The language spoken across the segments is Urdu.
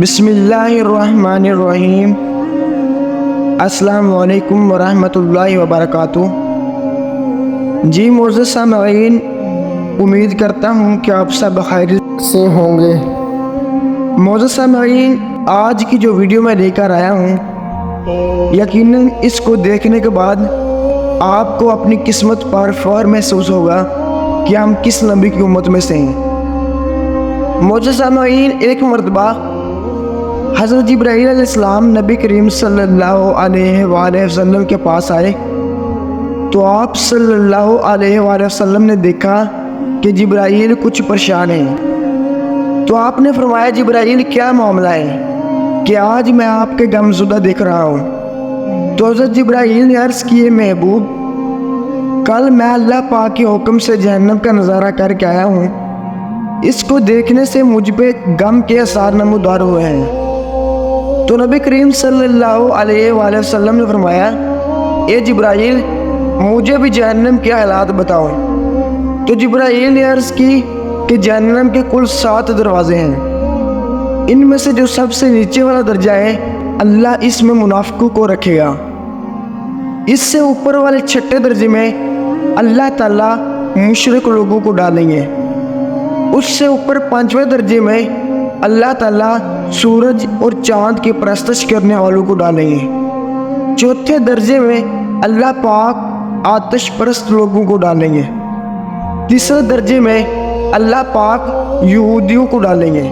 بسم اللہ الرحمن الرحیم۔ السلام علیکم ورحمۃ اللہ وبرکاتہ۔ جی معزز سامعین، امید کرتا ہوں کہ آپ سب خیریت سے ہوں گے۔ معزز سامعین، آج کی جو ویڈیو میں لے کر آیا ہوں، یقیناً اس کو دیکھنے کے بعد آپ کو اپنی قسمت پر فخر محسوس ہوگا کہ ہم کس نبی کی امت میں سے ہیں۔ معزز سامعین، ایک مرتبہ حضرت جبرائیل علیہ السلام نبی کریم صلی اللہ علیہ وآلہ وسلم کے پاس آئے تو آپ صلی اللہ علیہ وآلہ وسلم نے دیکھا کہ جبرائیل کچھ پریشان ہیں۔ تو آپ نے فرمایا، جبرائیل کیا معاملہ ہے کہ آج میں آپ کے غمزدہ دیکھ رہا ہوں؟ تو حضرت جبرائیل نے عرض کیے، محبوب، کل میں اللہ پاک کے حکم سے جہنم کا نظارہ کر کے آیا ہوں، اس کو دیکھنے سے مجھ پہ غم کے اثار نمودار ہوئے ہیں۔ تو نبی کریم صلی اللہ علیہ وآلہ وسلم نے فرمایا، اے جبرائیل، مجھے بھی جہنم کے حالات بتاؤ۔ تو جبرائیل نے عرض کی کہ جہنم کے کل 7 دروازے ہیں، ان میں سے جو سب سے نیچے والا درجہ ہے، اللہ اس میں منافقوں کو رکھے گا۔ اس سے اوپر والے 6 درجے میں اللہ تعالیٰ مشرک لوگوں کو ڈالیں گے۔ اس سے اوپر 5ویں درجے میں اللہ تعالیٰ سورج اور چاند کی پرستش کرنے والوں کو ڈالیں گے۔ 4تھے درجے میں اللہ پاک آتش پرست لوگوں کو ڈالیں گے۔ 3رے درجے میں اللہ پاک یہودیوں کو ڈالیں گے۔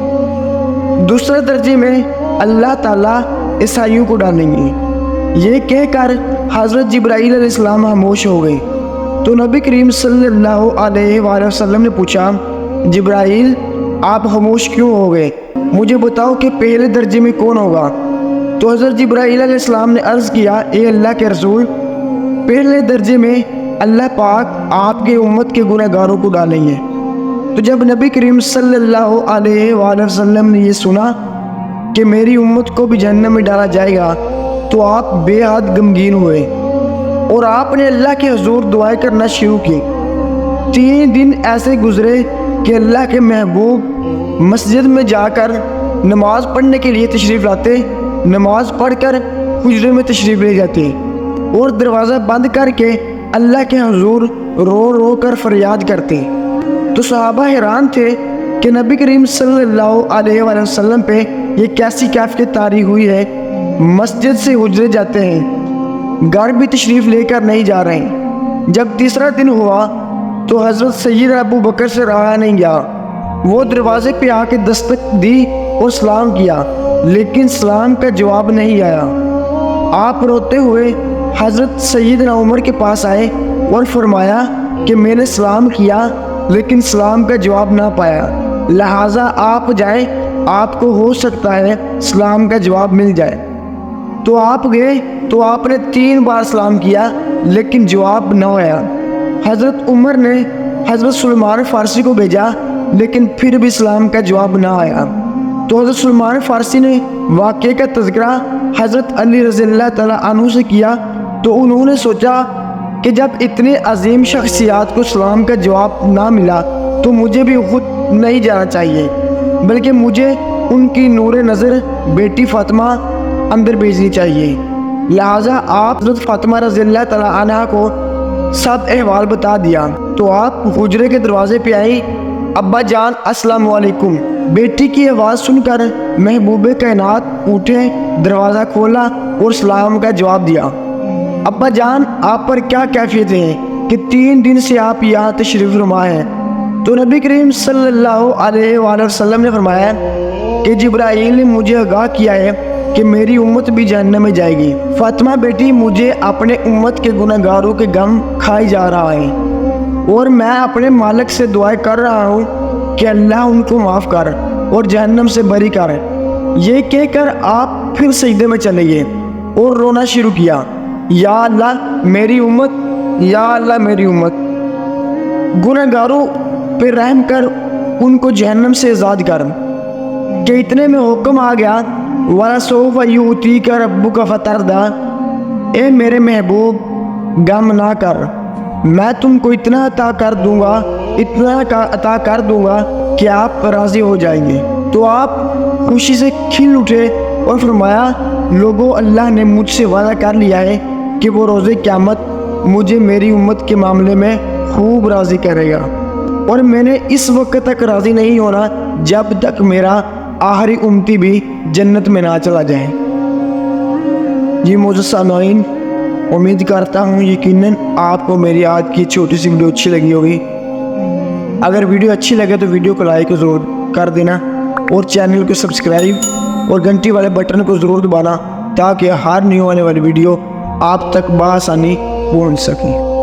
2 درجے میں اللہ تعالیٰ عیسائیوں کو ڈالیں گے۔ یہ کہہ کر حضرت جبرائیل علیہ السلام خاموش ہو گئے۔ تو نبی کریم صلی اللہ علیہ وآلہ وسلم نے پوچھا، جبرائیل، آپ خاموش کیوں ہو گئے؟ مجھے بتاؤ کہ پہلے درجے میں کون ہوگا؟ تو حضرت جبرائیل علیہ السلام نے عرض کیا، اے اللہ کے رسول، پہلے درجے میں اللہ پاک آپ کے امت کے گناہ گاروں کو ڈالیں گے۔ تو جب نبی کریم صلی اللہ علیہ وآلہ وسلم نے یہ سنا کہ میری امت کو بھی جہنم میں ڈالا جائے گا تو آپ بے حد غمگین ہوئے اور آپ نے اللہ کے حضور دعائیں کرنا شروع کی۔ 3 دن ایسے گزرے کہ اللہ کے محبوب مسجد میں جا کر نماز پڑھنے کے لیے تشریف لاتے، نماز پڑھ کر حجرے میں تشریف لے جاتے اور دروازہ بند کر کے اللہ کے حضور رو رو کر فریاد کرتے۔ تو صحابہ حیران تھے کہ نبی کریم صلی اللہ علیہ وآلہ وسلم پہ یہ کیسی کیفیت طاری ہوئی ہے، مسجد سے حجرے جاتے ہیں، گھر بھی تشریف لے کر نہیں جا رہے ہیں۔ جب 3را دن ہوا تو حضرت سید ابو بکر سے رہا نہیں گیا، وہ دروازے پہ آ کے دستک دی اور سلام کیا، لیکن سلام کا جواب نہیں آیا۔ آپ روتے ہوئے حضرت سیدنا عمر کے پاس آئے اور فرمایا کہ میں نے سلام کیا لیکن سلام کا جواب نہ پایا، لہٰذا آپ جائیں، آپ کو ہو سکتا ہے سلام کا جواب مل جائے۔ تو آپ گئے تو آپ نے 3 بار سلام کیا لیکن جواب نہ آیا۔ حضرت عمر نے حضرت سلمان فارسی کو بھیجا لیکن پھر بھی سلام کا جواب نہ آیا۔ تو حضرت سلمان فارسی نے واقعے کا تذکرہ حضرت علی رضی اللہ تعالیٰ عنہ سے کیا تو انہوں نے سوچا کہ جب اتنے عظیم شخصیات کو سلام کا جواب نہ ملا تو مجھے بھی خود نہیں جانا چاہیے، بلکہ مجھے ان کی نور نظر بیٹی فاطمہ اندر بھیجنی چاہیے۔ لہٰذا آپ حضرت فاطمہ رضی اللہ تعالیٰ عنہ کو سب احوال بتا دیا۔ تو آپ حجرے کے دروازے پہ آئی، ابا جان السلام علیکم۔ بیٹی کی آواز سن کر محبوب کائنات اٹھے، دروازہ کھولا اور سلام کا جواب دیا۔ ابا جان، آپ پر کیا کیفیت ہے کہ 3 دن سے آپ یہاں تشریف فرما ہیں؟ تو نبی کریم صلی اللہ علیہ وآلہ وسلم نے فرمایا کہ جبرائیل نے مجھے آگاہ کیا ہے کہ میری امت بھی جہنم میں جائے گی۔ فاطمہ بیٹی، مجھے اپنے امت کے گناہ گاروں کے غم کھائی جا رہا ہے اور میں اپنے مالک سے دعائیں کر رہا ہوں کہ اللہ ان کو معاف کر اور جہنم سے بری کر۔ یہ کہہ کر آپ پھر سجدے میں چلے گئے اور رونا شروع کیا، یا اللہ میری امت، یا اللہ میری امت، گناہ گاروں پہ رحم کر، ان کو جہنم سے آزاد کر۔ کہ اتنے میں حکم آ گیا، وَلَسَوْفَ يُؤْتِيكَ رَبُّكَ فَتَرْضَىٰ، اے میرے محبوب غم نہ کر، میں تم کو اتنا عطا کر دوں گا، اتنا عطا کر دوں گا کہ آپ راضی ہو جائیں گے۔ تو آپ خوشی سے کھل اٹھے اور فرمایا لوگوں اللہ نے مجھ سے وعدہ کر لیا ہے کہ وہ روز قیامت مجھے میری امت کے معاملے میں خوب راضی کرے گا، اور میں نے اس وقت تک راضی نہیں ہونا جب تک میرا آخری امتی بھی جنت میں نہ چلا جائے۔ جی معزز سامعین، امید کرتا ہوں یقیناً آپ کو میری آج کی چھوٹی سی ویڈیو اچھی لگی ہوگی۔ اگر ویڈیو اچھی لگے تو ویڈیو کو لائک ضرور کر دینا، اور چینل کو سبسکرائب اور گھنٹی والے بٹن کو ضرور دبانا تاکہ ہر نیو آنے والی ویڈیو آپ تک بآسانی پہنچ سکیں۔